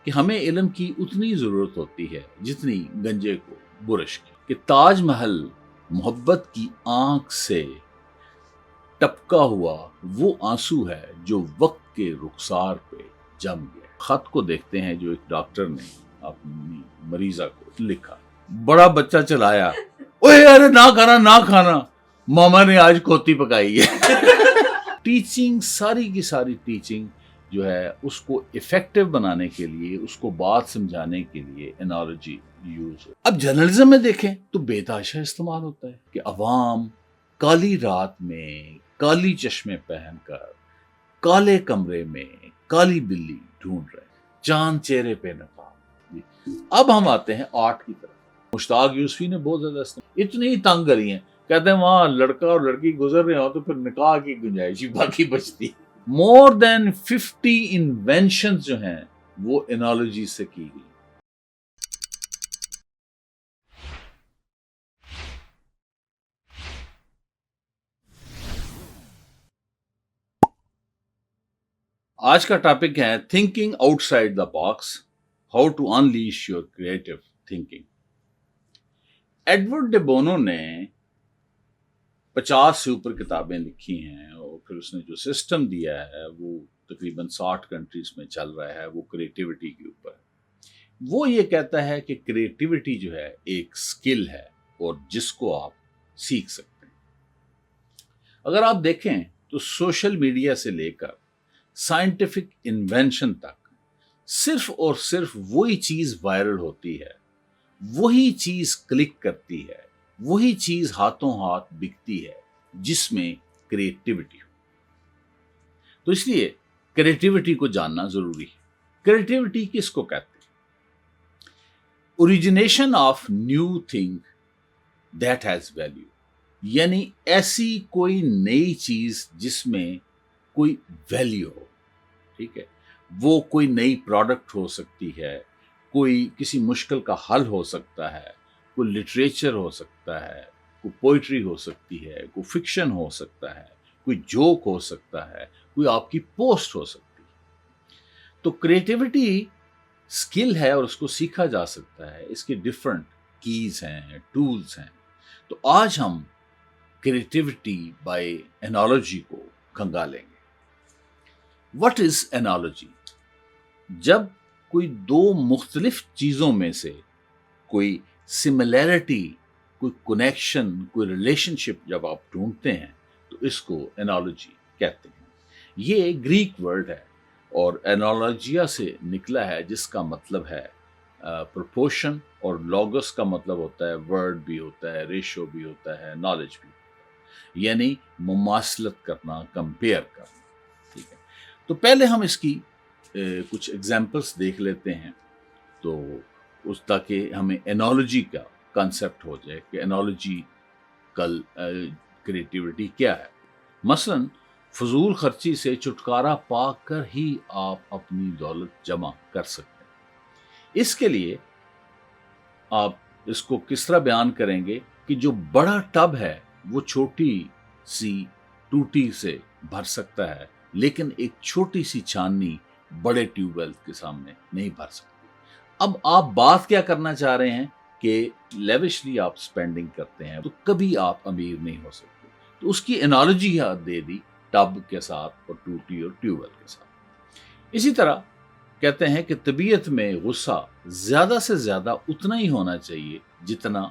کہ ہمیں علم کی اتنی ضرورت ہوتی ہے جتنی گنجے کو برش کی، کہ تاج محل محبت کی آنکھ سے ٹپکا ہوا وہ آنسو ہے جو وقت کے رخسار پہ جم گیا۔ خط کو دیکھتے ہیں جو ایک ڈاکٹر نے اپنی مریضہ کو لکھا۔ بڑا بچہ چلایا، اوے ارے نہ کھانا نہ کھانا، ماما نے آج کوتی پکائی ہے۔ ٹیچنگ، ساری کی ساری ٹیچنگ جو ہے اس کو افیکٹو بنانے کے لیے، اس کو بات سمجھانے کے لیے انالوجی یوز ہو۔ اب جرنلزم میں دیکھیں تو بے تحاشا استعمال ہوتا ہے کہ عوام کالی رات میں کالی چشمے پہن کر کالے کمرے میں کالی بلی ڈھونڈ رہے ہیں، چاند چہرے پہ نقاب۔ اب ہم آتے ہیں آرٹ کی طرف۔ مشتاق یوسفی نے بہت زیادہ اتنی تنگ کری ہیں، کہتے ہیں وہاں لڑکا اور لڑکی گزر رہے ہو تو پھر نکاح کی گنجائش ہی باقی بچتی۔ مور دین 50 انوینشنز جو ہیں وہ انالوجی سے کی گئی۔ آج کا ٹاپک ہے thinking outside the box, how to unleash your creative thinking. Edward de Bono نے 50 سے اوپر کتابیں لکھی ہیں، اور پھر اس نے جو سسٹم دیا ہے وہ تقریباً 60 کنٹریز میں چل رہا ہے، وہ کریٹیوٹی کے اوپر ہے۔ وہ یہ کہتا ہے کہ کریٹیوٹی جو ہے ایک سکل ہے اور جس کو آپ سیکھ سکتے ہیں۔ اگر آپ دیکھیں تو سوشل میڈیا سے لے کر سائنٹیفک انوینشن تک صرف اور صرف وہی چیز وائرل ہوتی ہے، وہی چیز کلک کرتی ہے، وہی چیز ہاتھوں ہاتھ بکتی ہے جس میں کریٹیوٹی ہو۔ تو اس لیے کریٹیوٹی کو جاننا ضروری ہے۔ کریٹیوٹی کس کو کہتے ہیں؟ Origination of new thing that has value, یعنی ایسی کوئی نئی چیز جس میں کوئی ویلیو ہو۔ ٹھیک ہے، وہ کوئی نئی پروڈکٹ ہو سکتی ہے، کوئی کسی مشکل کا حل ہو سکتا ہے، کوئی لٹریچر ہو سکتا ہے، کوئی پوئٹری ہو سکتی ہے، کوئی فکشن ہو سکتا ہے، کوئی جوک ہو سکتا ہے، کوئی آپ کی پوسٹ ہو سکتی ہے۔ تو کریٹیوٹی سکل ہے اور اس کو سیکھا جا سکتا ہے، اس کے ڈفرنٹ کیز ہیں، ٹولز ہیں۔ تو آج ہم کریٹیوٹی بائی انالوجی کو کھنگالیں گے۔ What is analogy? جب کوئی دو مختلف چیزوں میں سے کوئی سملیرٹی، کوئی کنیکشن، کوئی ریلیشن شپ جب آپ ڈھونڈتے ہیں تو اس کو انالوجی کہتے ہیں۔ یہ گریک ورڈ ہے اور انالوجیا سے نکلا ہے، جس کا مطلب ہے پروپورشن، اور لوگس کا مطلب ہوتا ہے ورڈ بھی ہوتا ہے، ریشو بھی ہوتا ہے، نالج بھی ہوتا ہے، یعنی مماثلت کرنا، کمپیئر کرنا۔ ٹھیک ہے، تو پہلے ہم اس کی کچھ ایگزامپلس دیکھ لیتے ہیں تو اس تاکہ ہمیں انالوجی کا کانسیپٹ ہو جائے کہ انالوجی کل کریٹیوٹی کیا ہے۔ مثلا فضول خرچی سے چھٹکارا پا کر ہی آپ اپنی دولت جمع کر سکتے ہیں۔ اس کے لیے آپ اس کو کس طرح بیان کریں گے کہ جو بڑا ٹب ہے وہ چھوٹی سی ٹوٹی سے بھر سکتا ہے، لیکن ایک چھوٹی سی چھاننی بڑے ٹیوب ویل کے سامنے نہیں بھر سکتی۔ اب آپ بات کیا کرنا چاہ رہے ہیں کہ لیوشلی آپ سپینڈنگ کرتے ہیں تو کبھی آپ امیر نہیں ہو سکتے۔ تو اس کی انالوجی دے دی ٹب کے ساتھ اور ٹوٹی اور ٹیوب ویل کے ساتھ۔ اسی طرح کہتے ہیں کہ طبیعت میں غصہ زیادہ سے زیادہ اتنا ہی ہونا چاہیے جتنا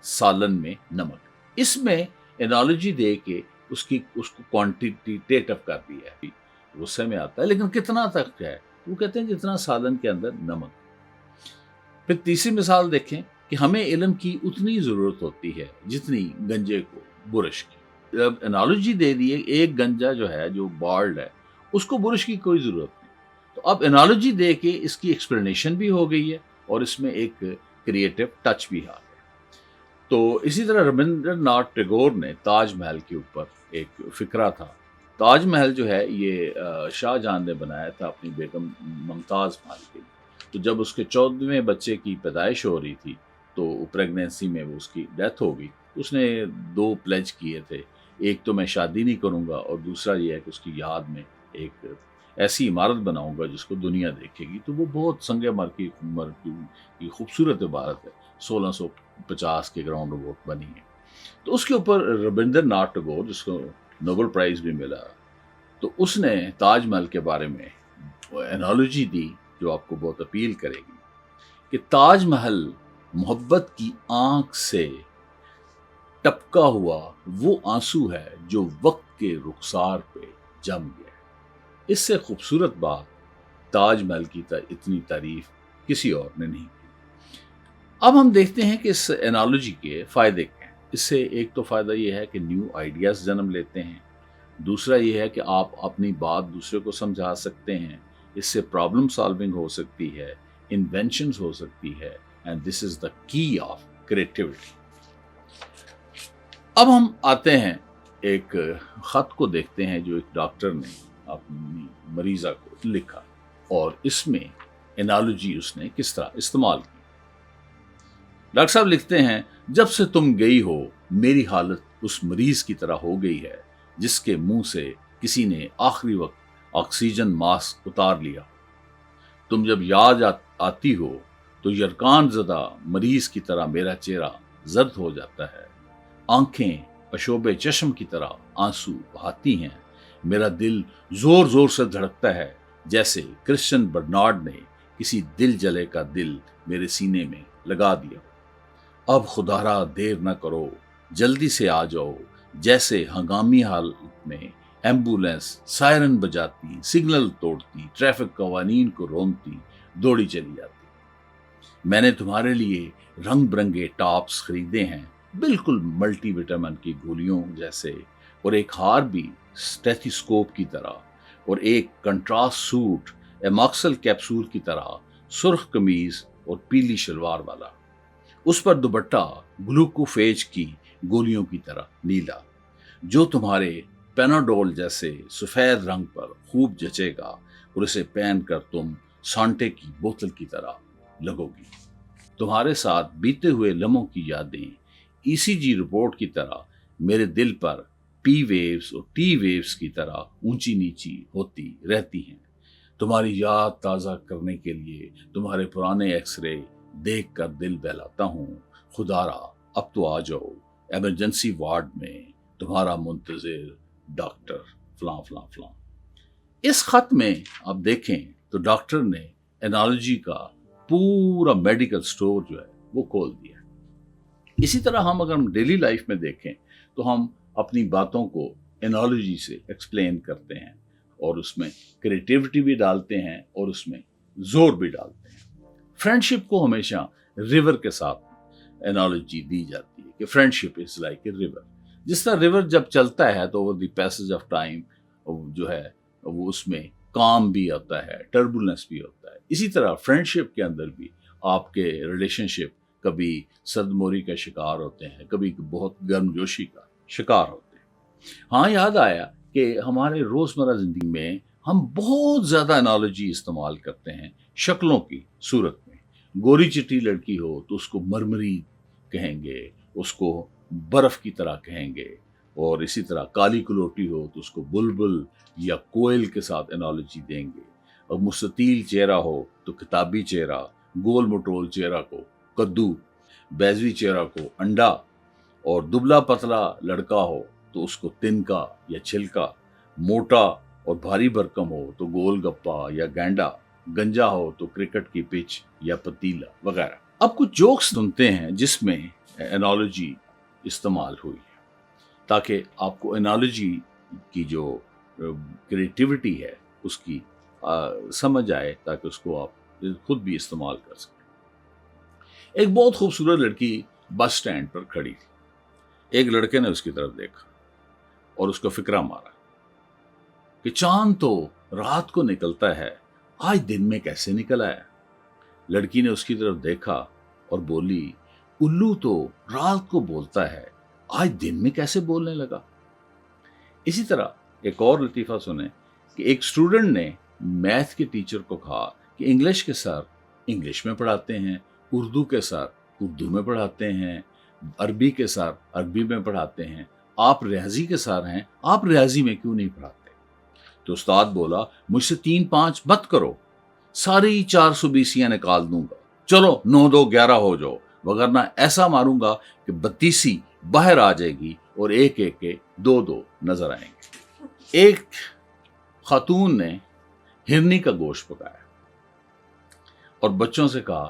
سالن میں نمک۔ اس میں انالوجی دے کے اس کو کوانٹیٹیو کر دیا ہے، غصے میں آتا ہے لیکن کتنا تک ہے، وہ کہتے ہیں جتنا سالن کے اندر نمک۔ پھر تیسری مثال دیکھیں کہ ہمیں علم کی اتنی ضرورت ہوتی ہے جتنی گنجے کو برش کی۔ اب انالوجی دے دیے، ایک گنجا جو ہے جو بالڈ ہے اس کو برش کی کوئی ضرورت نہیں، تو اب انالوجی دے کے اس کی ایکسپلینیشن بھی ہو گئی ہے اور اس میں ایک کریٹو ٹچ بھی آ گیا۔ تو اسی طرح ربندر ناتھ ٹیگور نے تاج محل کے اوپر ایک فقرہ تھا۔ تاج محل جو ہے یہ شاہ جہاں نے بنایا تھا اپنی بیگم ممتاز محل کے لیے۔ تو جب اس کے 14ویں بچے کی پیدائش ہو رہی تھی تو پریگنینسی میں وہ اس کی ڈیتھ ہو گئی۔ اس نے 2 پلیج کیے تھے، ایک تو میں شادی نہیں کروں گا اور دوسرا یہ ہے کہ اس کی یاد میں ایک ایسی عمارت بناؤں گا جس کو دنیا دیکھے گی، تو وہ بہت سنگ مرمر کی خوبصورت عمارت ہے، 1650 کے گراؤنڈ اباؤٹ بنی ہے۔ تو اس کے اوپر ربندر ناتھ ٹیگور، جس کو نوبل پرائز بھی ملا، تو اس نے تاج محل کے بارے میں انالوجی دی جو آپ کو بہت اپیل کرے گی، کہ تاج محل محبت کی آنکھ سے ٹپکا ہوا وہ آنسو ہے جو وقت کے رخسار پہ جم گیا۔ اس سے خوبصورت بات تاج محل کی اتنی تعریف کسی اور نے نہیں کی۔ اب ہم دیکھتے ہیں کہ اس انالوجی کے فائدے کیا ہیں۔ اس سے ایک تو فائدہ یہ ہے کہ نیو آئیڈیاز جنم لیتے ہیں، دوسرا یہ ہے کہ آپ اپنی بات دوسرے کو سمجھا سکتے ہیں، اس سے پرابلم سالونگ ہو سکتی ہے، انوینشنز ہو سکتی ہے، اینڈ دس از دا کی آف کریٹیوٹی۔ اب ہم آتے ہیں ایک خط کو دیکھتے ہیں جو ایک ڈاکٹر نے اپنی مریضہ کو لکھا، اور اس میں انالوجی اس نے کس طرح استعمال کی۔ ڈاکٹر صاحب لکھتے ہیں، جب سے تم گئی ہو میری حالت اس مریض کی طرح ہو گئی ہے جس کے منہ سے کسی نے آخری وقت آکسیجن ماسک اتار لیا۔ تم جب یاد آتی ہو تو یرکان زدہ مریض کی طرح میرا چہرہ زرد ہو جاتا ہے، آنکھیں اشوب چشم کی طرح آنسو بہاتی ہیں، میرا دل زور زور سے دھڑکتا ہے جیسے کرسچن برنارڈ نے کسی دل جلے کا دل میرے سینے میں لگا دیا۔ اب خدارا دیر نہ کرو، جلدی سے آ جاؤ، جیسے ہنگامی حالت میں ایمبولینس سائرن بجاتی، سگنل توڑتی، ٹریفک قوانین کو رونتی دوڑی چلی جاتی۔ میں نے تمہارے لیے رنگ برنگے ٹاپس خریدے ہیں، بالکل ملٹی وٹامن کی گولیوں جیسے، اور ایک ہار بھی اسٹیتھوسکوپ کی طرح، اور ایک کنٹراسٹ سوٹ ایماکسل کیپسول کی طرح، سرخ قمیض اور پیلی شلوار والا، اس پر دوپٹہ گلوکوفیج کی گولیوں کی طرح نیلا، جو تمہارے پیناڈول جیسے سفید رنگ پر خوب جچے گا، اور اسے پہن کر تم سانٹے کی بوتل کی طرح لگو گی۔ تمہارے ساتھ بیتے ہوئے لمحوں کی یادیں ای سی جی رپورٹ کی طرح میرے دل پر پی ویوز اور ٹی ویوز کی طرح اونچی نیچی ہوتی رہتی ہیں۔ تمہاری یاد تازہ کرنے کے لیے تمہارے پرانے ایکس رے دیکھ کر دل بہلاتا ہوں۔ خدارا اب تو آ جاؤ، ایمرجنسی وارڈ میں تمہارا منتظر ڈاکٹر فلاں فلاں فلاں۔ اس خط میں آپ دیکھیں تو ڈاکٹر نے انالوجی کا پورا میڈیکل سٹور جو ہے وہ کھول دیا۔ اسی طرح اگر ہم ڈیلی لائف میں دیکھیں تو ہم اپنی باتوں کو انالوجی سے ایکسپلین کرتے ہیں، اور اس میں کریٹیوٹی بھی ڈالتے ہیں اور اس میں زور بھی ڈالتے ہیں۔ فرینڈشپ کو ہمیشہ ریور کے ساتھ انالوجی دی جاتی ہے کہ friendship is like a river. جس طرح ریور جب چلتا ہے تو over the passage of time جو ہے وہ اس میں کام بھی ہوتا ہے، ٹربولنس بھی ہوتا ہے۔ اسی طرح فرینڈشپ کے اندر بھی آپ کے ریلیشن شپ کبھی سرد موری کا شکار ہوتے ہیں، کبھی بہت گرم جوشی کا شکار ہوتے ہیں۔ ہاں، یاد آیا کہ ہمارے روزمرہ زندگی میں ہم بہت زیادہ انالوجی استعمال کرتے ہیں شکلوں کی صورت میں۔ گوری چٹی لڑکی ہو تو اس کو مرمری کہیں گے، اس کو برف کی طرح کہیں گے، اور اسی طرح کالی کلوٹی ہو تو اس کو بلبل یا کوئل کے ساتھ انالوجی دیں گے، اور مستطیل چہرہ ہو تو کتابی چہرہ، گول مٹول چہرہ کو کدو، بیضوی چہرہ کو انڈا، اور دبلا پتلا لڑکا ہو تو اس کو تنکا یا چھلکا، موٹا اور بھاری بھرکم ہو تو گول گپا یا گینڈا، گنجا ہو تو کرکٹ کی پچ یا پتیلا وغیرہ۔ اب کچھ جوکس سنتے ہیں جس میں انالوجی استعمال ہوئی ہے، تاکہ آپ کو انالوجی کی جو کریٹیوٹی ہے اس کی سمجھ آئے، تاکہ اس کو آپ خود بھی استعمال کر سکیں۔ ایک بہت خوبصورت لڑکی بس سٹینڈ پر کھڑی تھی۔ ایک لڑکے نے اس کی طرف دیکھا اور اس کو فکرہ مارا کہ چاند تو رات کو نکلتا ہے، آج دن میں کیسے نکل آیا؟ لڑکی نے اس کی طرف دیکھا اور بولی، الو تو رات کو بولتا ہے، آج دن میں کیسے بولنے لگا؟ اسی طرح ایک اور لطیفہ سنیں کہ ایک اسٹوڈنٹ نے میتھ کے ٹیچر کو کہا کہ انگلش کے سر انگلش میں پڑھاتے ہیں، اردو کے سر اردو میں پڑھاتے ہیں، عربی کے سر عربی میں پڑھاتے ہیں، آپ ریاضی کے سر ہیں، آپ ریاضی میں کیوں نہیں پڑھاتے؟ تو استاد بولا مجھ سے 3-5 مت کرو، ساری 420 نکال دوں گا، چلو 9-2-11 ہو جاؤ، وگرنہ ایسا ماروں گا کہ 32 باہر آ جائے گی اور ایک ایک کے 2-2 نظر آئیں گے۔ ایک خاتون نے ہرنی کا گوشت پکایا اور بچوں سے کہا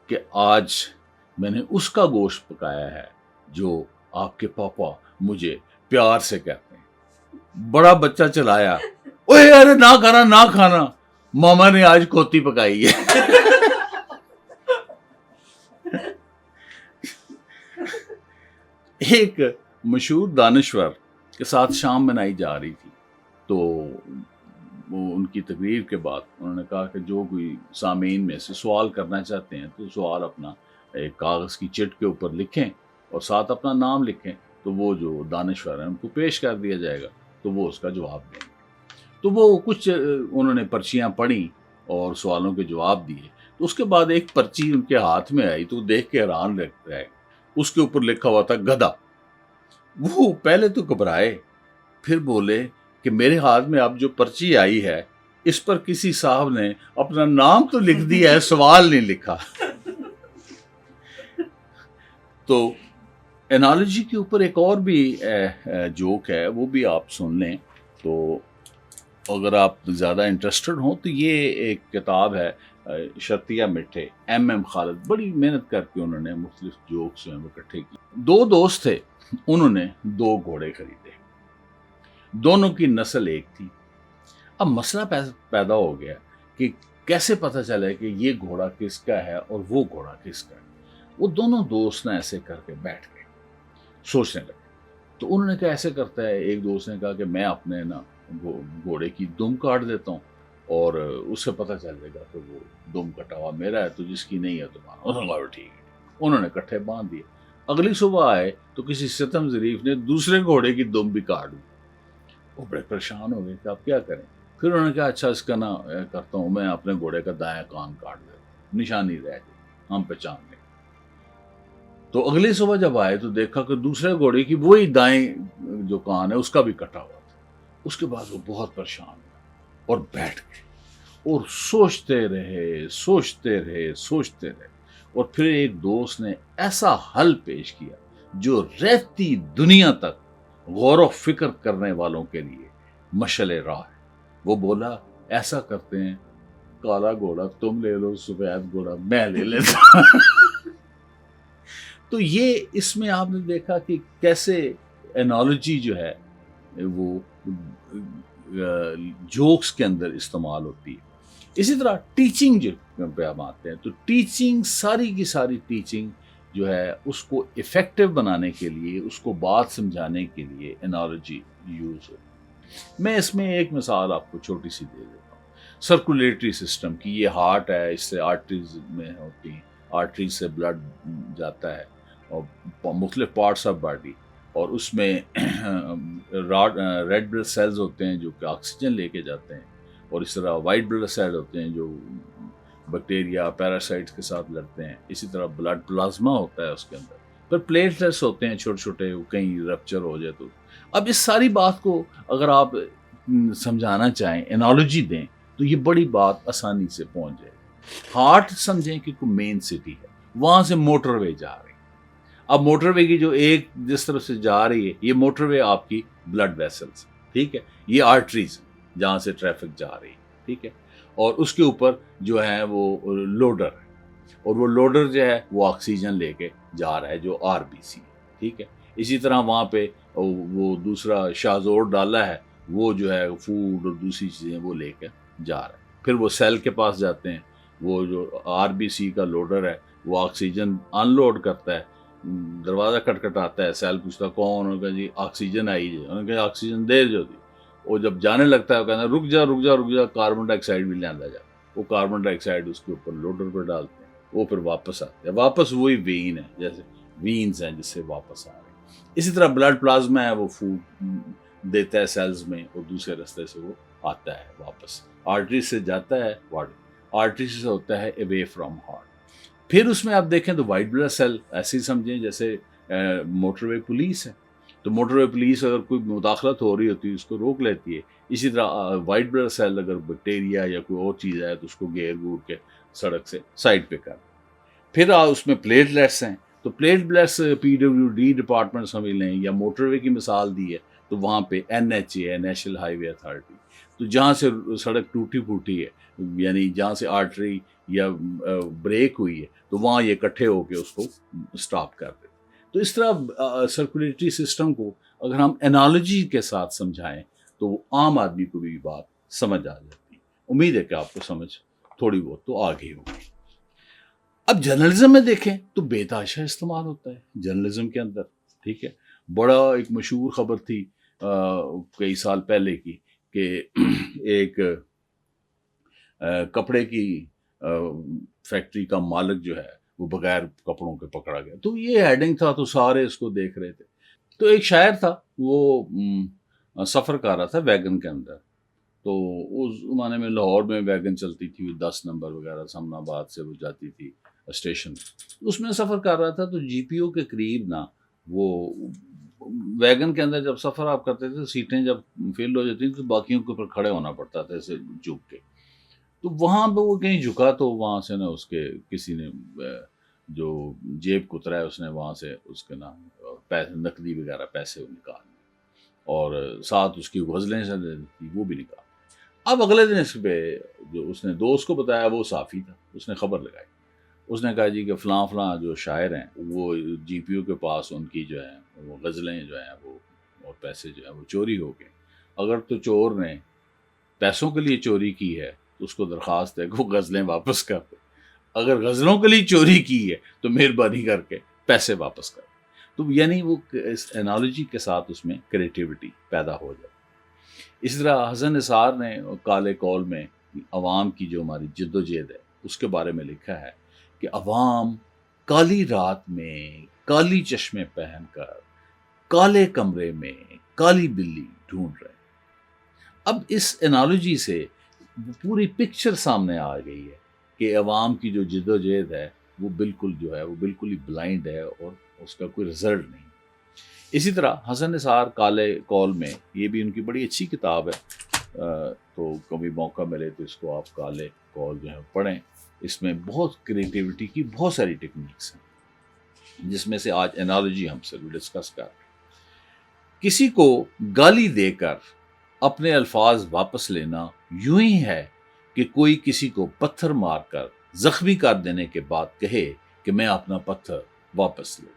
کہ آج میں نے اس کا گوشت پکایا ہے جو آپ کے پاپا مجھے پیار سے کہتے ہیں۔ بڑا بچہ چلایا، اوے ارے نہ کھانا نہ کھانا، ماما نے آج کوتی پکائی ہے۔ ایک مشہور دانشور کے ساتھ شام منائی جا رہی تھی، تو ان کی تقریر کے بعد انہوں نے کہا کہ جو کوئی سامعین میں سے سوال کرنا چاہتے ہیں تو سوال اپنا ایک کاغذ کی چٹ کے اوپر لکھیں اور ساتھ اپنا نام لکھیں، تو وہ جو دانشور ہیں ان کو پیش کر دیا جائے گا تو وہ اس کا جواب دیں گے۔ تو وہ کچھ انہوں نے پرچیاں پڑھی اور سوالوں کے جواب دیے، تو اس کے بعد ایک پرچی ان کے ہاتھ میں آئی تو دیکھ کے حیران رہ گئے، اس کے اوپر لکھا ہوا تھا گدھا۔ وہ پہلے تو گھبرائے، پھر بولے کہ میرے ہاتھ میں اب جو پرچی آئی ہے اس پر کسی صاحب نے اپنا نام تو لکھ دیا ہے، سوال نہیں لکھا۔ تو انالوجی کے اوپر ایک اور بھی جوک ہے، وہ بھی آپ سن لیں، تو اگر آپ زیادہ انٹرسٹڈ ہوں تو یہ ایک کتاب ہے شرطیہ مٹھے، ایم خالد، بڑی محنت کر کے انہوں نے مختلف جوکس ہیں وہ اکٹھے کی۔ 2 دوست تھے، انہوں نے 2 گھوڑے خریدے، دونوں کی نسل ایک تھی۔ اب مسئلہ پیدا ہو گیا کہ کیسے پتہ چلے کہ یہ گھوڑا کس کا ہے اور وہ گھوڑا کس کا ہے۔ وہ دونوں دوست نے ایسے کر کے بیٹھ گئے، سوچنے لگے۔ تو انہوں نے کہا ایسے کرتا ہے، ایک دوست نے کہا کہ میں اپنے گھوڑے کی دم کاٹ دیتا ہوں اور اس سے پتہ چل جائے گا کہ وہ دم کٹا ہوا میرا ہے، تو جس کی نہیں ہے تمہارا۔ انہوں نے کہا ٹھیک ہے، انہوں نے کٹھے باندھ دیے۔ اگلی صبح آئے تو کسی ستم ظریف نے دوسرے گھوڑے کی دم بھی کاٹ دی۔ وہ بڑے پریشان ہو گئے کہ آپ کیا کریں۔ پھر انہوں نے کہا اچھا اس کا نہ کرتا ہوں، میں اپنے گھوڑے کا دایاں کان کاٹ دیتا ہوں، نشانی رہ گئی، ہم پہچان لیں۔ تو اگلی صبح جب آئے تو دیکھا کہ دوسرے گھوڑے کی وہی دائیں جو کان ہے اس کا بھی کٹا ہوا تھا۔ اس کے بعد وہ بہت پریشان ہوئے اور بیٹھ گئے اور سوچتے رہے اور پھر ایک دوست نے ایسا حل پیش کیا جو رہتی دنیا تک غور و فکر کرنے والوں کے لیے مشعل راہ ہے۔ وہ بولا ایسا کرتے ہیں، کالا گھوڑا تم لے لو، سفید گھوڑا میں لے لیتا۔ تو یہ اس میں آپ نے دیکھا کہ کیسے انالوجی جو ہے وہ جوکس کے اندر استعمال ہوتی ہے۔ اسی طرح ٹیچنگ جو پہ ہم آتے ہیں، تو ٹیچنگ، ساری کی ساری ٹیچنگ جو ہے اس کو افیکٹو بنانے کے لیے، اس کو بات سمجھانے کے لیے انالوجی یوز ہوتی ہے۔ میں اس میں ایک مثال آپ کو چھوٹی سی دے دیتا ہوں، سرکولیٹری سسٹم کی۔ یہ ہارٹ ہے، اس سے آرٹریز میں ہوتی ہیں، آرٹریز سے بلڈ جاتا ہے اور مختلف پارٹس آف باڈی، اور اس میں ریڈ بلڈ سیلز ہوتے ہیں جو کہ آکسیجن لے کے جاتے ہیں، اور اس طرح وائٹ بلڈ سیل ہوتے ہیں جو بیکٹیریا پیراسائٹس کے ساتھ لڑتے ہیں۔ اسی طرح بلڈ پلازما ہوتا ہے اس کے اندر، پھر پلیٹلیٹس ہوتے ہیں چھوٹے چھوٹے، کہیں رپچر ہو جائے تو۔ اب اس ساری بات کو اگر آپ سمجھانا چاہیں، انالوجی دیں، تو یہ بڑی بات آسانی سے پہنچ جائے گی۔ ہارٹ سمجھیں کہ کوئی مین سٹی ہے، وہاں سے موٹر وے جا رہی ہے۔ اب موٹر وے کی جو ایک جس طرف سے جا رہی ہے، یہ موٹر وے آپ کی بلڈ ویسلز، ٹھیک ہے، یہ آرٹریز جہاں سے ٹریفک جا رہی ہے، ٹھیک ہے، اور اس کے اوپر جو ہے وہ لوڈر ہے، اور وہ لوڈر جو ہے وہ آکسیجن لے کے جا رہا ہے جو آر بی سی ہے، ٹھیک ہے۔ اسی طرح وہاں پہ وہ دوسرا شازور ڈالا ہے، وہ جو ہے فوڈ اور دوسری چیزیں وہ لے کے جا رہا ہے۔ پھر وہ سیل کے پاس جاتے ہیں، وہ جو آر بی سی کا لوڈر ہے وہ آکسیجن ان لوڈ کرتا ہے، دروازہ کٹکھٹاتا ہے، سیل پوچھتا کون؟ انہوں نے کہا جی آکسیجن آئی ہے۔ انہوں نے کہا آکسیجن دے جو دی۔ وہ جب جانے لگتا ہے وہ کہتا ہے رک جا، کاربن ڈائی آکسائڈ بھی لے جا۔ وہ کاربن ڈائی آکسائڈ اس کے اوپر لوڈر پہ ڈالتے ہیں، وہ پھر واپس آتے ہیں، واپس وہی وین ہے، جیسے وینز ہیں جس سے واپس آ رہے ہیں۔ اسی طرح بلڈ پلازما ہے، وہ فوڈ دیتا ہے سیلز میں اور دوسرے راستے سے وہ آتا ہے واپس، آرٹری سے جاتا ہے، آرٹری سے ہوتا ہے اوے فرام ہارٹ۔ پھر اس میں آپ دیکھیں تو وائٹ بلڈ سیل ایسے ہی سمجھیں جیسے موٹر وے پولیس ہے، تو موٹر وے پولیس اگر کوئی مداخلت ہو رہی ہوتی ہے اس کو روک لیتی ہے. اسی طرح وائٹ بلڈ سیل اگر بیکٹیریا یا کوئی اور چیز ہے تو اس کو گھیر گور کے سڑک سے سائڈ پہ کر. پھر اس میں پلیٹلیٹس ہیں تو پلیٹلیٹس PWD ڈپارٹمنٹس ہمیں لیں یا موٹر وے کی مثال دی ہے تو وہاں پہ NHA ہے, نیشنل ہائی وے اتھارٹی. تو جہاں سے سڑک ٹوٹی پھوٹی ہے, یعنی جہاں سے آرٹری یا بریک ہوئی ہے, تو وہاں یہ اکٹھے ہو کے اس کو سٹاپ کر دیتے. تو اس طرح سرکولیٹری سسٹم کو اگر ہم انالوجی کے ساتھ سمجھائیں تو عام آدمی کو بھی بات سمجھ آ جاتی. امید ہے کہ آپ کو سمجھ تھوڑی بہت تو آ گئی ہوگی. اب جرنلزم میں دیکھیں تو بے تحاشا استعمال ہوتا ہے جرنلزم کے اندر. ٹھیک ہے, بڑا ایک مشہور خبر تھی کئی سال پہلے کی کہ ایک کپڑے کی فیکٹری کا مالک جو ہے وہ بغیر کپڑوں کے پکڑا گیا. تو یہ ہیڈنگ تھا تو سارے اس کو دیکھ رہے تھے. تو ایک شاعر تھا وہ سفر کر رہا تھا ویگن کے اندر. تو اس زمانے میں لاہور میں ویگن چلتی تھی 10 نمبر وغیرہ, سمن آباد سے وہ جاتی تھی اسٹیشن. اس میں سفر کر رہا تھا تو GPO کے قریب نا وہ ویگن کے اندر جب سفر آپ کرتے تھے سیٹیں جب فل ہو جاتی تھیں تو باقیوں کے اوپر کھڑے ہونا پڑتا تھا ایسے جھک کے. تو وہاں پہ وہ کہیں جھکا تو وہاں سے نا اس کے کسی نے جو جیب کترا ہے اس نے وہاں سے اس کے نا نقدی وغیرہ پیسے نکال اور ساتھ اس کی غزلیں سے تھی وہ بھی نکال. اب اگلے دن اس پہ جو اس نے دوست کو بتایا وہ صافی تھا, اس نے خبر لگائی. اس نے کہا جی کہ فلاں فلاں جو شاعر ہیں وہ GPO کے پاس ان کی جو ہیں وہ غزلیں جو ہیں وہ اور پیسے جو ہیں وہ چوری ہو گئے. اگر تو چور نے پیسوں کے لیے چوری کی ہے تو اس کو درخواست ہے کہ وہ غزلیں واپس کر دے. اگر غزلوں کے لیے چوری کی ہے تو مہربانی کر کے پیسے واپس کر دے. تو یعنی وہ اس انالوجی کے ساتھ اس میں کریٹیوٹی پیدا ہو جائے. اس طرح حسن نثار نے کالے کول میں عوام کی جو ہماری جد و جہد ہے اس کے بارے میں لکھا ہے کہ عوام کالی رات میں کالی چشمے پہن کر کالے کمرے میں کالی بلی ڈھونڈ رہے. اب اس انالوجی سے پوری پکچر سامنے آ گئی ہے کہ عوام کی جو جد و جہد ہے وہ بالکل جو ہے وہ بالکل ہی بلائنڈ ہے اور اس کا کوئی رزلٹ نہیں. اسی طرح حسن نثار کالے کول میں یہ بھی ان کی بڑی اچھی کتاب ہے, تو کبھی موقع ملے تو اس کو آپ کالے کول جو ہے پڑھیں. اس میں بہت کریٹیوٹی کی بہت ساری ٹیکنیکس ہیں جس میں سے آج انالوجی ہم سے ڈسکس کر. کسی کو گالی دے کر اپنے الفاظ واپس لینا یوں ہی ہے کہ کوئی کسی کو پتھر مار کر زخمی کر دینے کے بعد کہے کہ میں اپنا پتھر واپس لے.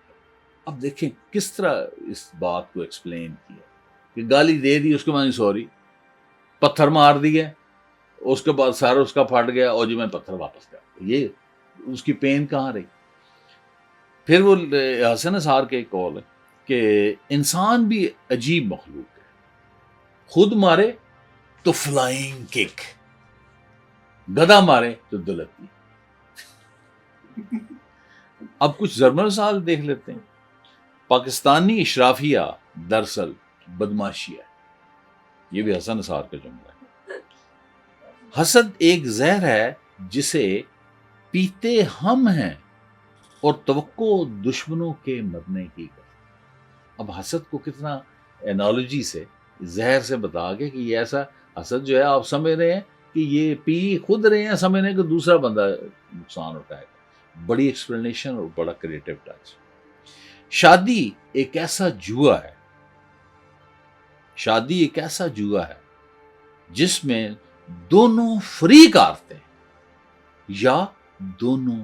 اب دیکھیں کس طرح اس بات کو ایکسپلین کیا کہ گالی دے دی اس کے معنی سوری, پتھر مار دیا اس کے بعد سارا اس کا پھٹ گیا اور جو میں پتھر واپس کر, یہ اس کی پین کہاں رہی. پھر وہ حسن نثار کے ایک قول ہے کہ انسان بھی عجیب مخلوق ہے, خود مارے تو فلائنگ کک, گدھا مارے تو دلتی. اب کچھ ضرب مثال دیکھ لیتے ہیں. پاکستانی اشرافیہ دراصل بدماشی ہے, یہ بھی حسن نثار کا جملہ ہے. حسد ایک زہر ہے جسے پیتے ہم ہیں اور توقع دشمنوں کے مرنے کی ہے. اب حسد کو کتنا انالوجی سے زہر سے بتا کے کہ یہ ایسا حسد جو ہے آپ سمجھ رہے ہیں کہ یہ پی خود رہے ہیں, سمجھ رہے ہیں کہ دوسرا بندہ نقصان اٹھائے گا. بڑی ایکسپلینیشن اور بڑا کریٹو ٹچ. شادی ایک ایسا جوا ہے, شادی ایک ایسا جوا ہے جس میں دونوں فریق ہارتے ہیں یا دونوں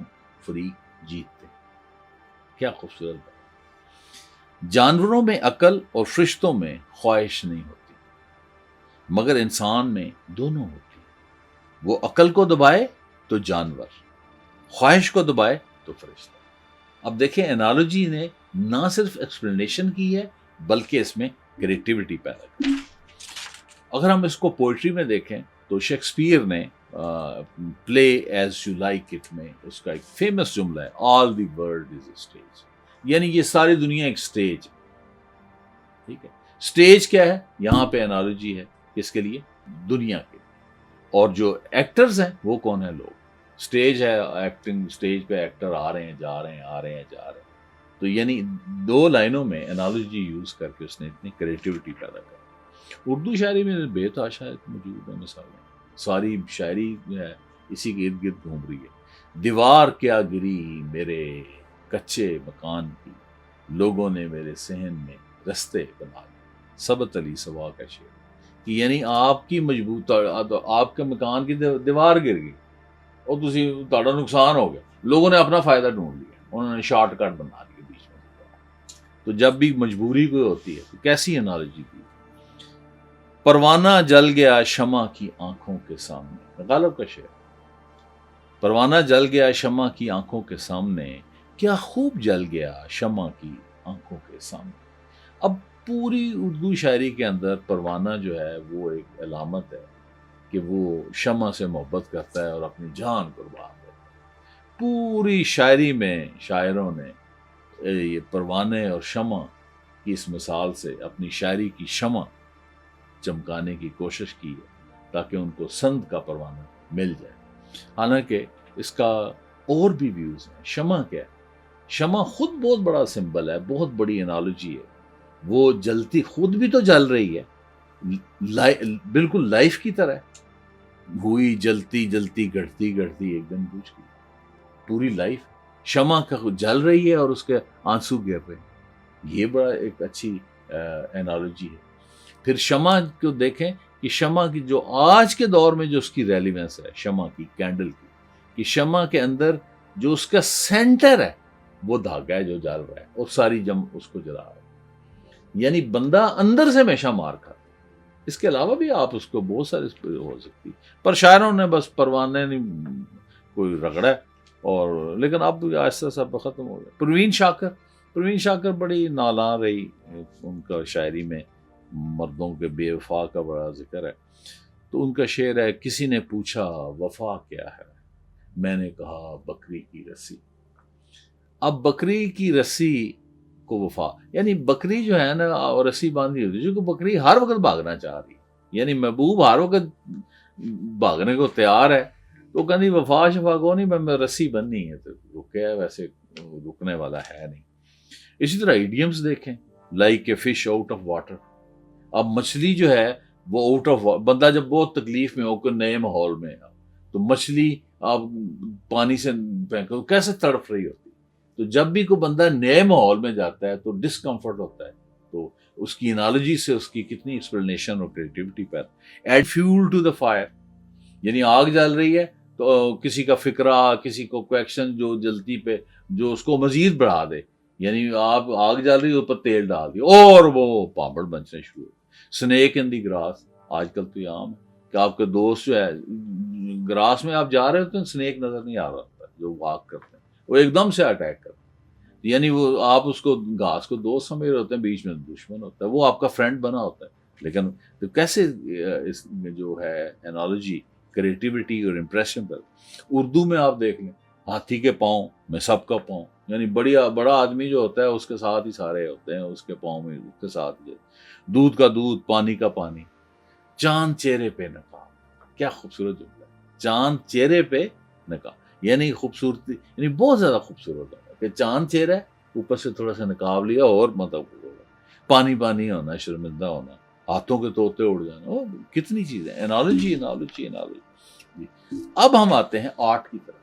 فریق جیتتے ہیں. کیا خوبصورت بات. جانوروں میں عقل اور فرشتوں میں خواہش نہیں ہوتی مگر انسان میں دونوں ہوتی. وہ عقل کو دبائے تو جانور, خواہش کو دبائے تو فرشتہ. اب دیکھیں انالوجی نے نہ صرف ایکسپلینیشن کی ہے بلکہ اس میں کریٹیوٹی پیدا کی. اگر ہم اس کو پوئٹری میں دیکھیں تو شیکسپیئر نے play as you like it میں اس کا ایک فیمس جملہ ہے آل دی ورلڈ از اے اسٹیج, یعنی یہ ساری دنیا ایک اسٹیج. ٹھیک ہے, اسٹیج کیا ہے یہاں پہ انالوجی ہے کس کے لیے, دنیا کے. اور جو ایکٹرز ہیں وہ کون ہیں, لوگ. اسٹیج ہے ایکٹنگ, اسٹیج پہ ایکٹر آ رہے ہیں جا رہے ہیں, آ رہے ہیں جا رہے ہیں. تو یعنی 2 لائنوں میں انالوجی یوز کر کے اس نے اتنی کریٹیوٹی پیدا کر. اردو شاعری میں بے تحاشا موجود ہے مثالیں. ساری شاعری جو ہے اسی کے ارد گرد گھوم رہی ہے. دیوار کیا گری میرے کچے مکان کی، لوگوں نے میرے صحن میں رستے بنا دیے. سبت علی سوا کا شعر کہ یعنی آپ کی مضبوط آپ کے مکان کی دیوار گر گئی اور تہاڈا نقصان ہو گیا، لوگوں نے اپنا فائدہ ڈھونڈ لیا، انہوں نے شارٹ کٹ بنا لیا بیچ میں. تو جب بھی مجبوری کوئی ہوتی ہے تو کیسی انالوجی کی. پروانہ جل گیا شمع کی آنکھوں کے سامنے، غالب کا شعر. پروانہ جل گیا شمع کی آنکھوں کے سامنے، کیا خوب جل گیا شمع کی آنکھوں کے سامنے. اب پوری اردو شاعری کے اندر پروانہ جو ہے وہ ایک علامت ہے کہ وہ شمع سے محبت کرتا ہے اور اپنی جان قربان دیتا ہے. پوری شاعری میں شاعروں نے یہ پروانے اور شمع کی اس مثال سے اپنی شاعری کی شمع چمکانے کی کوشش کی ہے تاکہ ان کو سند کا پروانہ مل جائے. حالانکہ اس کا اور بھی ویوز ہیں. شمع کیا ہے؟ شمع خود بہت بڑا سمبل ہے، بہت بڑی انالوجی ہے. وہ جلتی خود بھی تو جل رہی ہے، بالکل لائف کی طرح ہوئی جلتی جلتی گڑتی گڑتی ایک دن بجھ گئی. پوری لائف شمع کا جل رہی ہے اور اس کے آنسو گر رہے ہیں. یہ بڑا ایک اچھی انالوجی ہے. پھر شمع کو دیکھیں کہ شمع کی جو آج کے دور میں جو اس کی ریلیونس ہے، شمع کی کینڈل کی، کہ شمع کے اندر جو اس کا سینٹر ہے وہ دھاگا ہے جو جل رہا ہے اور ساری جم اس کو جلا رہا ہے. یعنی بندہ اندر سے ہمیشہ مار کھاتا. اس کے علاوہ بھی آپ اس کو بہت سارے ہو سکتی، پر شاعروں نے بس پروانے نہیں کوئی رگڑا ہے اور لیکن اب آہستہ سب ختم ہو گیا. پروین شاکر بڑی نالاں رہی. ان کا شاعری میں مردوں کے بے وفا کا بڑا ذکر ہے. تو ان کا شعر ہے، کسی نے پوچھا وفا کیا ہے، میں نے کہا بکری کی رسی. اب بکری کی رسی کو وفا، یعنی بکری جو ہے نا رسی باندھی ہوتی ہے، جو کہ بکری ہر وقت بھاگنا چاہ رہی، یعنی محبوب ہر وقت بھاگنے کو تیار ہے. تو کہنی وفا شفا کو نہیں، میں رسی بننی ہے. تو رکے ہے، ویسے رکنے والا ہے نہیں. اسی طرح ایڈیمز دیکھیں، like a fish out of water. اب مچھلی جو ہے وہ آؤٹ آف، بندہ جب بہت تکلیف میں ہو کہ نئے ماحول میں تو مچھلی آپ پانی سے پھینکو کیسے تڑپ رہی ہوتی. تو جب بھی کوئی بندہ نئے ماحول میں جاتا ہے تو ڈسکمفرٹ ہوتا ہے. تو اس کی انالوجی سے اس کی کتنی ایکسپلینیشن اور کریٹیوٹی پر. Add fuel to the fire, یعنی آگ جل رہی ہے تو کسی کا فکرہ، کسی کو کویکشن جو جلتی پہ جو اس کو مزید بڑھا دے. یعنی آپ آگ جل رہی ہے اوپر تیل ڈال دی اور وہ پاپڑ بننے شروع. سنیک ان دی گراس، آج کل تو یہ عام ہے کہ آپ کے دوست جو ہے گراس میں آپ جا رہے ہوتے ہیں، سنیک نظر نہیں آ رہا ہوتا جو واک کرتے ہیں، وہ ایک دم سے اٹیک کرتے ہیں. یعنی وہ آپ اس کو گھاس کو دوست سمجھ رہے ہوتے ہیں، بیچ میں دشمن ہوتا ہے، وہ آپ کا فرینڈ بنا ہوتا ہے. لیکن تو کیسے اس میں جو ہے انالوجی، کریٹیوٹی اور امپریشن پر. اردو میں آپ دیکھ لیں، ہاتھی کے پاؤں میں سب کا پاؤں، یعنی بڑا آدمی جو ہوتا ہے اس کے ساتھ ہی سارے ہوتے ہیں، اس کے پاؤں میں اس کے ساتھ ہی. دودھ کا دودھ، پانی کا پانی. چاند چہرے پہ نقاب، کیا خوبصورت جملہ ہے. چاند چہرے پہ نقاب، یعنی خوبصورتی، یعنی بہت زیادہ خوبصورت ہے کہ چاند چہرہ ہے، اوپر سے تھوڑا سا نقاب لیا اور مطلب پانی پانی ہونا، شرمندہ ہونا، ہاتھوں کے طوطے اڑ جانا، کتنی چیزیں. انالوجی. اب ہم آتے ہیں آرٹ کی طرف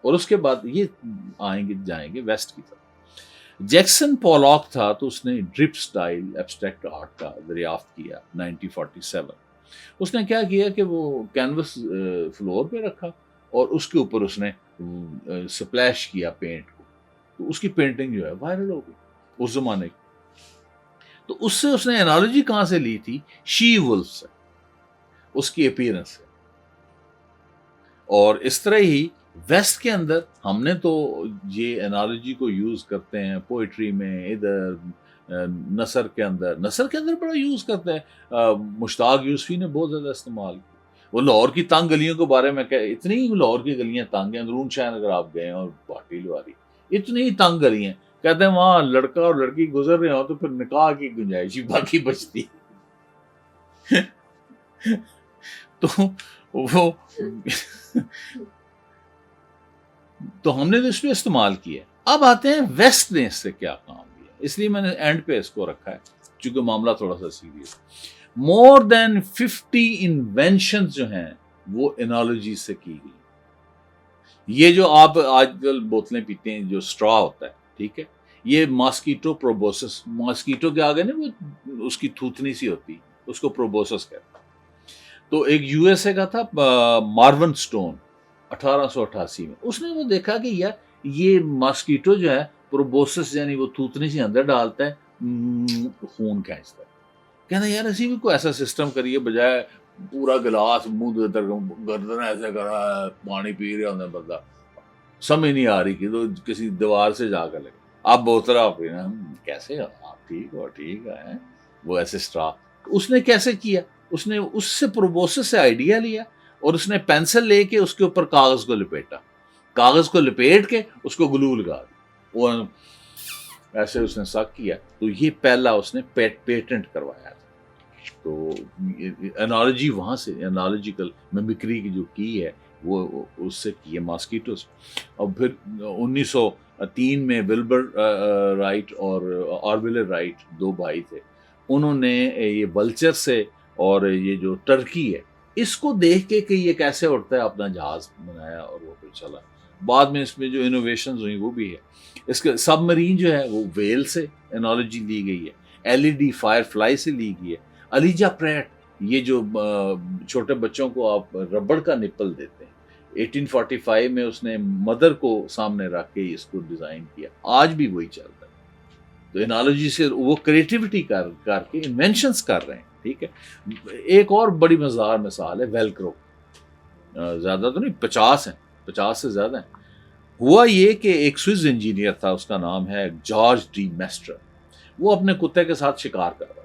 اور اس کے بعد یہ جائیں گے ویسٹ کی طرف. جیکسن پولاک تھا تو اس نے ڈرپ سٹائل ایبسٹریکٹ آرٹ کا دریافت کیا 1947. اس نے کیا کیا کہ وہ کینوس فلور پہ رکھا اور اس کے اوپر اس نے سپلیش کیا پینٹ کو. تو اس کی پینٹنگ جو ہے وائرل ہو گئی اس زمانے کی. تو اس سے اس نے انالوجی کہاں سے لی تھی؟ شی ولف سے، اس کی اپیرنس سے. اور اس طرح ہی ویسٹ کے اندر ہم نے تو یہ انالوجی کو یوز کرتے ہیں پوئٹری میں، ادھر نثر کے اندر بڑا یوز کرتے ہیں. مشتاق یوسفی نے بہت زیادہ استعمال کیا. وہ لاہور کی تنگ گلیوں کے بارے میں اتنی لاہور کی گلیاں تنگ ہیں، اندرون شہر اگر آپ گئے اور بھاٹی لواری، اتنی تنگ گلیاں، کہتے ہیں وہاں لڑکا اور لڑکی گزر رہے ہوں تو پھر نکاح کی گنجائش ہی باقی بچتی. تو وہ تو ہم نے تو اس پہ استعمال کیا. اب آتے ہیں ویسٹ نے اس سے کیا کام لیا، اس لیے میں نے اینڈ پہ اس کو رکھا ہے چونکہ معاملہ تھوڑا سا سیریس۔ مور دین 50 انوینشن جو ہیں وہ انالوجی سے کی گئی۔ یہ جو آپ آج کل بوتلیں پیتے ہیں جو اسٹرا ہوتا ہے، ٹھیک ہے، یہ ماسکیٹو پروبوسس، ماسکیٹو کے آگے نا وہ اس کی تھوتنی سی ہوتی، اس کو پروبوسس کہتے ہیں۔ تو ایک یو ایس اے کا تھا مارون سٹون 1888 میں، اس نے وہ دیکھا کہ یار یہ ماسکیٹو جو ہے پروبوسس یعنی وہ تھوتنی سی اندر ڈالتا ہے، خون کھینچتا ہے۔ کہنا یار اسی بھی کوئی ایسا سسٹم کریے، بجائے پورا گلاس منہ گردن ایسے کر رہا ہے، پانی پی رہا ہوتا ہے بندہ، سمجھ نہیں آ رہی کہ تو کسی دیوار سے جا کر لگے آپ بوتل آپ پینا، کیسے آپ ٹھیک ہو، ٹھیک ہے وہ ایسے اسٹرا۔ اس نے کیسے کیا، اس نے اس سے پروبوسس سے آئیڈیا لیا اور اس نے پینسل لے کے اس کے اوپر کاغذ کو لپیٹا، کاغذ کو لپیٹ کے اس کو گلو لگا دی، وہ ایسے اس نے سک کیا، تو یہ پہلا اس نے پیٹنٹ کروایا تھا۔ تو انالوجی وہاں سے، انالوجیکل میمکری کی جو کی ہے وہ اس سے کی ہے ماسکیٹو سے۔ اور پھر 1903 میں ولبر رائٹ اور آرولر رائٹ دو بھائی تھے، انہوں نے یہ ولچر سے اور یہ جو ٹرکی ہے اس کو دیکھ کے کہ یہ کیسے اڑتا ہے اپنا جہاز بنایا اور وہ پھر چلا۔ بعد میں اس میں جو انوویشنز ہوئی وہ بھی ہے۔ اس کے سب مرین جو ہے وہ ویل سے انالوجی لی گئی ہے، L E D fire fly سے لی گئی ہے۔ الیجا پریٹ، یہ جو چھوٹے بچوں کو آپ ربڑ کا نپل دیتے ہیں، 1845 میں اس نے مدر کو سامنے رکھ کے اس کو ڈیزائن کیا، آج بھی وہی چلتا ہے۔ تو انالوجی سے وہ کریٹیوٹی کر کے انوینشنز کر رہے ہیں، ٹھیک ہے۔ ایک اور بڑی مزدار مثال ہے ویلکرو، زیادہ تو نہیں، 50 ہیں، 50 سے زیادہ ہیں۔ ہوا یہ کہ ایک سوئس انجینئر تھا، اس کا نام ہے جارج ڈی میسٹر، وہ اپنے کتے کے ساتھ شکار کر رہا تھا۔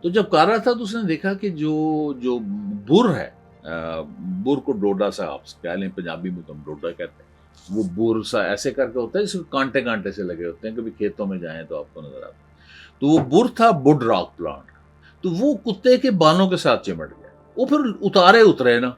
تو جب کر رہا تھا تو اس نے دیکھا کہ جو بر ہے، بر کو ڈوڈا سا آپ کہہ لیں، پنجابی میں تو ہم ڈوڈا کہتے ہیں، وہ بر سا ایسے کر کے ہوتا ہے، اس کانٹے کانٹے سے لگے ہوتے ہیں، کبھی کھیتوں میں جائیں تو آپ کو نظر آتا ہے۔ تو وہ بر تھا بڈ راک پلانٹ، تو وہ کتے کے بالوں کے ساتھ چمٹ گیا، وہ پھر اترے نا،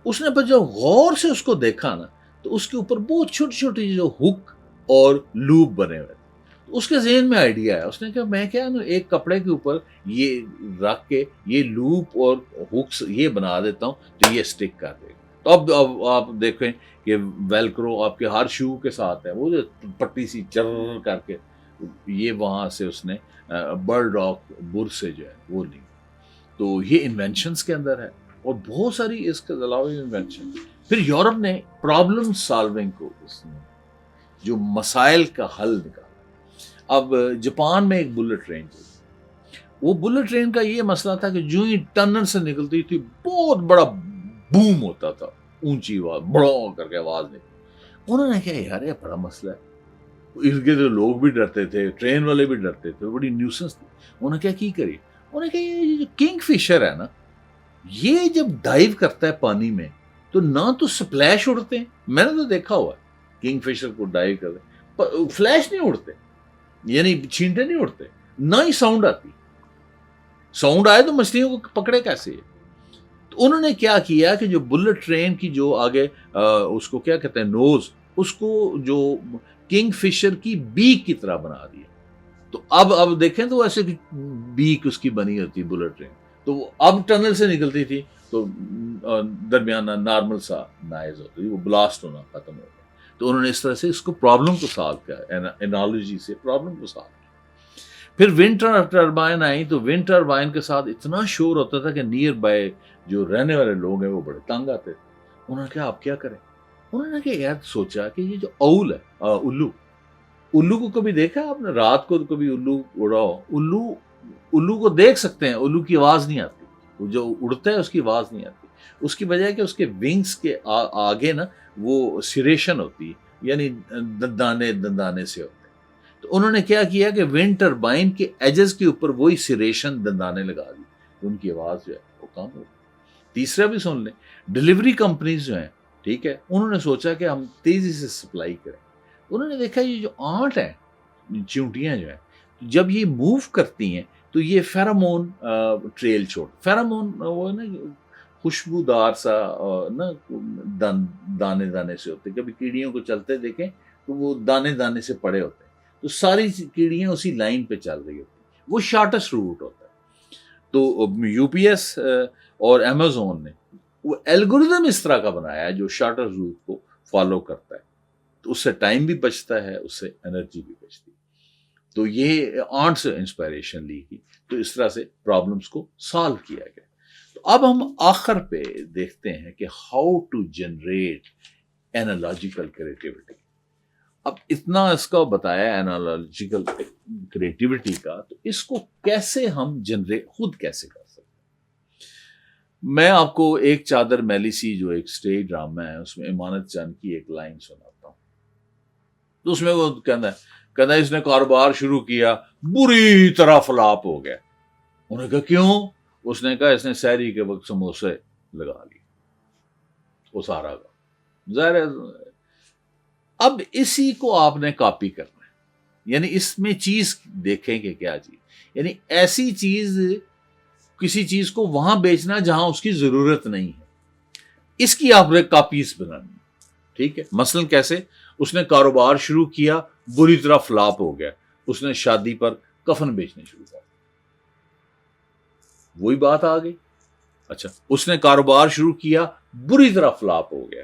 اس نے پھر جب غور سے اس کو دیکھا نا تو اس کے اوپر بہت چھوٹی چھوٹی جو ہک اور لوپ بنے ہوئے تھے۔ اس کے ذہن میں آئیڈیا ہے، اس نے کہا میں کیا ایک کپڑے کے اوپر یہ رکھ کے یہ لوپ اور ہکس یہ بنا دیتا ہوں تو یہ اسٹک کر دے گا۔ تو اب آپ دیکھیں کہ ویلکرو آپ کے ہر شو کے ساتھ ہے، وہ جو پٹی سی چر کر کے یہ وہاں سے اس نے برڈ راک بر سے جو ہے وہ لی۔ تو یہ انوینشنز کے اندر ہے اور بہت ساری اس کے علاوہ انوینشن۔ پھر یورپ نے پرابلم سالونگ کو، اس نے جو مسائل کا حل نکالا۔ اب جاپان میں ایک بلٹ ٹرین تھی، وہ بلٹ ٹرین کا یہ مسئلہ تھا کہ جو ہی ٹنل سے نکلتی تھی بہت بڑا بوم ہوتا تھا، اونچی آواز، بڑا کر کے آواز نکلتی۔ انہوں نے کہا یار یہ بڑا مسئلہ ہے، اس کے لوگ بھی ڈرتے تھے، ٹرین والے بھی ڈرتے تھے، بڑی نیوسنس تھی۔ انہوں نے کیا کی کری، انہوں نے کہا یہ جو کنگ فشر ہے نا، یہ جب ڈائیو کرتا ہے پانی میں تو نہ تو سپلیش اڑتے ہیں، میں نے تو دیکھا ہوا ہے کنگ فشر کو ڈائیو کرتے، فلیش نہیں اڑتے، یعنی چھینٹے نہیں اڑتے، نہ ہی ساؤنڈ آتی، ساؤنڈ آئے تو مچھلیوں کو پکڑے کیسے ہے۔ تو انہوں نے کیا کیا کہ جو بلٹ ٹرین کی جو آگے اس کو کیا کہتے ہیں نوز، اس کو جو کنگ فشر کی بیک کی طرح بنا دیا۔ تو اب دیکھیں تو ایسے بیک اس کی بنی ہوتی بلٹ ٹرین، تو وہ اب ٹنل سے نکلتی تھی تو درمیانہ نارمل سا نائز ہوتی، وہ بلاسٹ ہونا ختم ہو گیا۔ تو انہوں نے اس طرح سے اس کو پرابلم کو سالو کیا، انالوجی سے پرابلم کو سالو کیا۔ پھر ونڈ ٹربائن آئی، تو ونڈ ٹربائن کے ساتھ اتنا شور ہوتا تھا کہ نیئر بائی جو رہنے والے لوگ ہیں وہ بڑے تنگ آتے تھے۔ انہوں نے کہا آپ کیا کریں، انہوں نے کہ یار سوچا کہ یہ جو اول ہے، الو کو کبھی دیکھا آپ نے، رات کو کبھی الو اڑاؤ، الو کو دیکھ سکتے ہیں، الو کی آواز نہیں آتی، وہ جو اڑتا ہے اس کی آواز نہیں آتی، اس کی وجہ ہے کہ اس کے ونگز کے آگے نا وہ سریشن ہوتی ہے، یعنی دندانے سے ہوتے ہیں۔ تو انہوں نے کیا کیا کہ ونڈ ٹربائن کے ایجز کے اوپر وہی سریشن دندانے لگا دی، ان کی آواز جو ہے وہ کم ہو گئی۔ تیسرا بھی سن لیں، ڈیلیوری کمپنیز جو ہیں، ٹھیک ہے، انہوں نے سوچا کہ ہم تیزی سے سپلائی کریں۔ انہوں نے دیکھا یہ جو آنٹ ہیں، چیونٹیاں جو ہیں، جب یہ موو کرتی ہیں تو یہ فیرامون ٹریل فیرامون وہ نا خوشبودار سا نا دانے سے ہوتے، کبھی کیڑیوں کو چلتے دیکھیں تو وہ دانے دانے سے پڑے ہوتے ہیں، تو ساری کیڑیاں اسی لائن پہ چل رہی ہوتی ہیں، وہ شارٹیسٹ روٹ ہوتا ہے. تو یو پی ایس اور امیزون نے وہ الگوریدم اس طرح کا بنایا ہے جو شارٹر روٹ کو فالو کرتا ہے، تو اس سے ٹائم بھی بچتا ہے، اس سے انرجی بھی بچتی ہے. تو یہ آنٹ سے انسپائریشن لی گئی، تو اس طرح سے پرابلمس کو سالو کیا گیا. تو اب ہم آخر پہ دیکھتے ہیں کہ how to generate analogical creativity. اب اتنا اس کا بتایا اینالوجیکل کریٹیوٹی کا، تو اس کو کیسے ہم جنریٹ خود کیسے کر سکتے ہیں. میں آپ کو ایک چادر میلی سی جو ایک اسٹیج ڈرامہ ہے، اس میں امانت چند کی ایک لائن سناتا ہوں. تو اس میں وہ کہتا ہے اس نے کاروبار شروع کیا، بری طرح فلاپ ہو گیا. انہوں نے کہا کیوں؟ اس نے کہا اس نے سحری کے وقت سموسے لگا لیے، وہ سارا کا ظاہر ہے. اب اسی کو آپ نے کاپی کرنا ہے، یعنی اس میں چیز دیکھیں کہ کیا چیز، یعنی ایسی چیز، کسی چیز کو وہاں بیچنا جہاں اس کی ضرورت نہیں ہے، اس کی آپ نے کاپیز بنانی. ٹھیک ہے، مثلا کیسے؟ اس نے کاروبار شروع کیا، بری طرح فلاپ ہو گیا، اس نے شادی پر کفن بیچنے شروع کر، وہی بات آ گئی. اچھا، اس نے کاروبار شروع کیا، بری طرح فلاپ ہو گیا،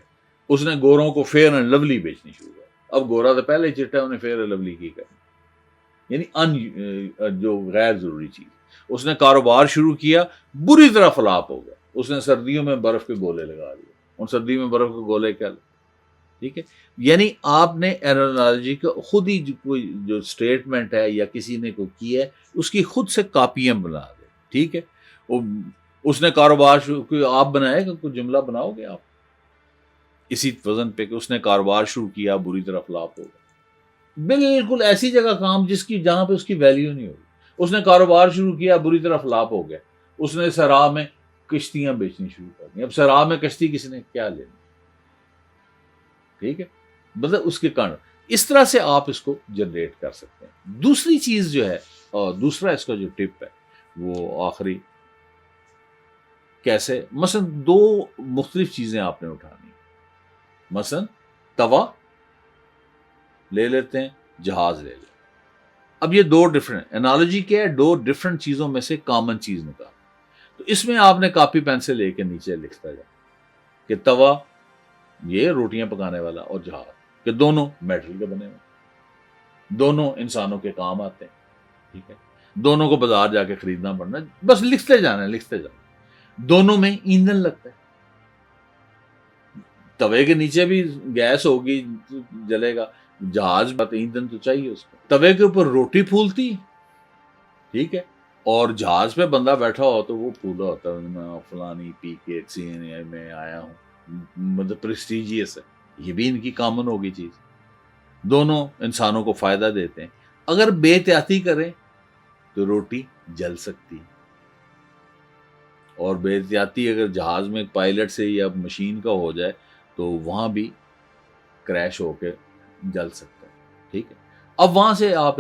اس نے گوروں کو فیئر اینڈ لولی بیچنی شروع کر. اب گورا تو پہلے چٹا، انہیں فیئر اینڈ لولی کی کرنی، یعنی جو غیر ضروری چیز. اس نے کاروبار شروع کیا، بری طرح فلاپ ہو گیا، اس نے سردیوں میں برف کے گولے لگا دیے. ان سردیوں میں برف کے گولے کیا؟ ٹھیک ہے، یعنی آپ نے اینالوجی کا خود ہی کوئی جو اسٹیٹمنٹ ہے یا کسی نے کو کی ہے، اس کی خود سے کاپیاں بنا دیں. ٹھیک ہے، اس نے کاروبار شروع، آپ بنائے گا کوئی جملہ بناؤ گے آپ اسی وزن پہ کہ اس نے کاروبار شروع کیا، بری طرح فلاپ ہو گیا، بالکل ایسی جگہ کام جہاں پہ اس کی ویلیو نہیں ہوگی. اس نے کاروبار شروع کیا، بری طرح فلاپ ہو گیا، اس نے سرا میں کشتیاں بیچنی شروع کر دی. اب سرا میں کشتی کسی نے کیا لینی؟ ٹھیک ہے، مطلب اس کے کارن اس طرح سے آپ اس کو جنریٹ کر سکتے ہیں. دوسری چیز جو ہے، اور دوسرا اس کا جو ٹپ ہے وہ آخری، کیسے؟ مثلا دو مختلف چیزیں آپ نے اٹھانی، مثلا توا لے لیتے ہیں، جہاز لے لیتے ہیں. اب یہ دو ڈفرنٹ انالوجی کیا ہے، دو ڈفرنٹ چیزوں میں سے کامن چیز نکال. تو اس میں آپ نے کاپی پین سے لے کے نیچے لکھتا جائے کہ توا یہ روٹیاں پکانے والا، اور جہاز کہ دونوں میٹل کے بنے ہوئے، دونوں انسانوں کے کام آتے ہیں. ٹھیک ہے، دونوں کو بازار جا کے خریدنا پڑنا، بس لکھتے جانا ہے، لکھتے جانا. دونوں میں ایندھن لگتا ہے، توے کے نیچے بھی گیس ہوگی، جلے گا. جہاز بات ایندھن تو چاہیے اس کو. توے کے اوپر روٹی پھولتی، ٹھیک ہے، اور جہاز پہ بندہ بیٹھا ہو تو وہ پھولا ہوتا ہے، میں فلانی پی کے سینے میں آیا ہوں، مطلب پریسٹیجیس ہے. یہ بھی ان کی کامن ہوگی چیز، دونوں انسانوں کو فائدہ دیتے ہیں. اگر بے احتیاطی کریں تو روٹی جل سکتی ہے، اور بے احتیاطی اگر جہاز میں پائلٹ سے یا مشین کا ہو جائے تو وہاں بھی کریش ہو کے جل سکتا ہے. ٹھیک ہے، اب وہاں سے آپ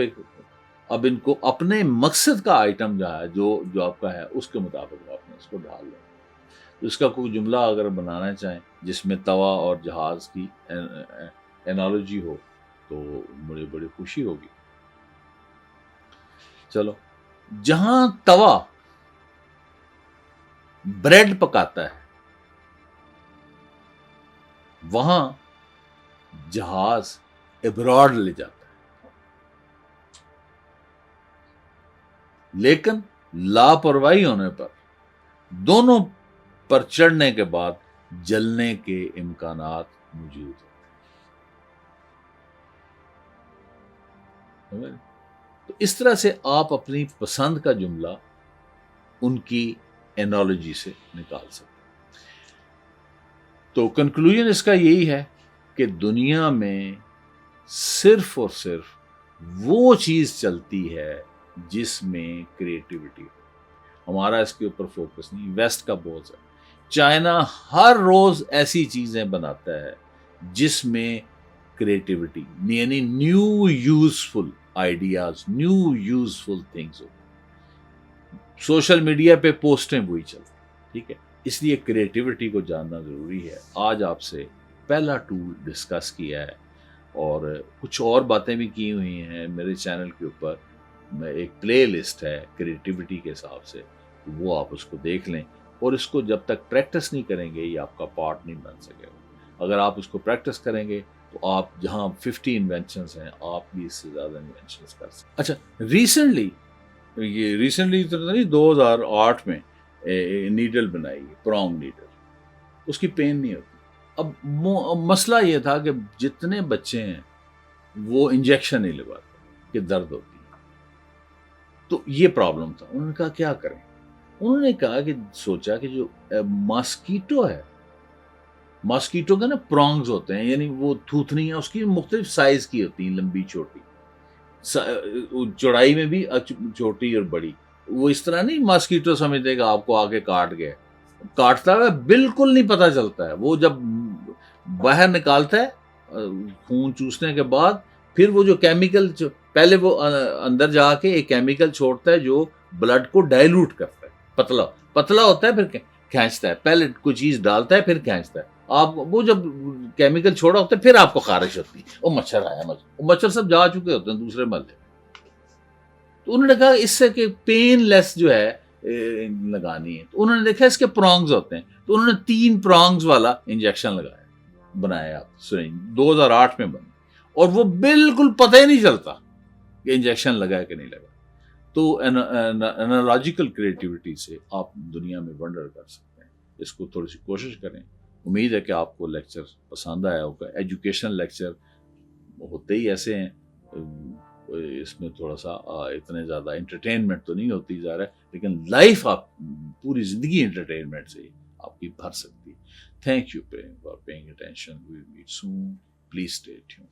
اب ان کو اپنے مقصد کا آئٹم جہاں ہے، جو آپ کا ہے، اس کے مطابق آپ نے اس کو ڈال دیں. تو اس کا کوئی جملہ اگر بنانا چاہیں جس میں توا اور جہاز کی اینالوجی ہو تو مجھے بڑی خوشی ہوگی. چلو، جہاں توا بریڈ پکاتا ہے، وہاں جہاز ابراڈ لے جاتا ہے، لیکن لاپرواہی ہونے پر دونوں پر چڑھنے کے بعد جلنے کے امکانات موجود ہیں. تو اس طرح سے آپ اپنی پسند کا جملہ ان کی اینالوجی سے نکال سکتے ہیں. تو کنکلوژن اس کا یہی ہے کہ دنیا میں صرف اور صرف وہ چیز چلتی ہے جس میں کریٹیوٹی ہو. ہمارا اس کے اوپر فوکس نہیں، ویسٹ کا بہت ہے. چائنا ہر روز ایسی چیزیں بناتا ہے جس میں کریٹیوٹی، یعنی new useful ideas, new useful things. Social media پہ پوسٹیں وہی چلتی. ٹھیک ہے، اس لیے کریٹیوٹی کو جاننا ضروری ہے. آج آپ سے پہلا ٹول ڈسکس کیا ہے اور کچھ اور باتیں بھی کی ہوئی ہیں میرے چینل کے اوپر. میں ایک پلے لسٹ ہے کریٹیوٹی کے حساب سے, وہ آپ اس کو دیکھ لیں, اور اس کو جب تک پریکٹس نہیں کریں گے یہ آپ کا پارٹ نہیں بن سکے گا. اگر آپ اس کو پریکٹس کریں گے تو آپ جہاں 50 انوینشنس ہیں آپ بھی اس سے زیادہ انوینشنس کر سکتے. اچھا, ریسنٹلی تو نہیں, 2008 میں نیڈل بنائی, پرونگ نیڈل, اس کی پین نہیں ہوتی. اب مسئلہ یہ تھا کہ جتنے بچے ہیں وہ انجیکشن نہیں لگواتے کہ درد ہوتی ہے, تو یہ پرابلم تھا. انہوں نے کہا کیا کریں, انہوں نے کہا کہ سوچا کہ جو ماسکیٹو ہے, ماسکیٹو کا نا پرونگز ہوتے ہیں, یعنی وہ تھوتنی ہے اس کی مختلف سائز کی ہوتی ہیں, لمبی چھوٹی, چوڑائی میں بھی چھوٹی اور بڑی. وہ اس طرح نہیں ماسکیٹو سمجھتے کہ آپ کو آگے کاٹ گیا, کاٹتا ہے بالکل نہیں پتہ چلتا ہے. وہ جب باہر نکالتا ہے خون چوسنے کے بعد, پھر وہ جو کیمیکل پہلے وہ اندر جا کے ایک کیمیکل چھوڑتا ہے جو بلڈ کو ڈائلوٹ کرتا ہے, پتلا پتلا ہوتا ہے, پھر کھینچتا ہے. پہلے کوئی چیز ڈالتا ہے پھر کھینچتا ہے. آپ وہ جب کیمیکل چھوڑا ہوتا ہے پھر آپ کو خارش ہوتی ہے, وہ مچھر آیا, مچھر سب جا چکے ہوتے ہیں دوسرے محلے. تو انہوں نے کہا اس سے کہ پین لیس جو ہے لگانی ہے, تو انہوں نے دیکھا اس کے پرونگز ہوتے ہیں, تو انہوں نے 3 پرونگز والا انجیکشن لگایا, بنایا سرنج, 2008 میں بنی, اور وہ بالکل پتہ ہی نہیں چلتا کہ انجیکشن لگا کہ نہیں لگا. تو انالوجیکل کریٹیوٹی سے آپ دنیا میں ونڈر کر سکتے ہیں. اس کو تھوڑی سی کوشش کریں. امید ہے کہ آپ کو لیکچر پسند آیا ہوگا. ایجوکیشنل لیکچر ہوتے ہی ایسے ہیں, اس میں تھوڑا سا اتنے زیادہ انٹرٹینمنٹ تو نہیں ہوتی ظاہر ہے, لیکن لائف آپ پوری زندگی انٹرٹینمنٹ سے آپ کی بھر سکتی. Thank you for paying attention. We will meet soon. Please stay tuned.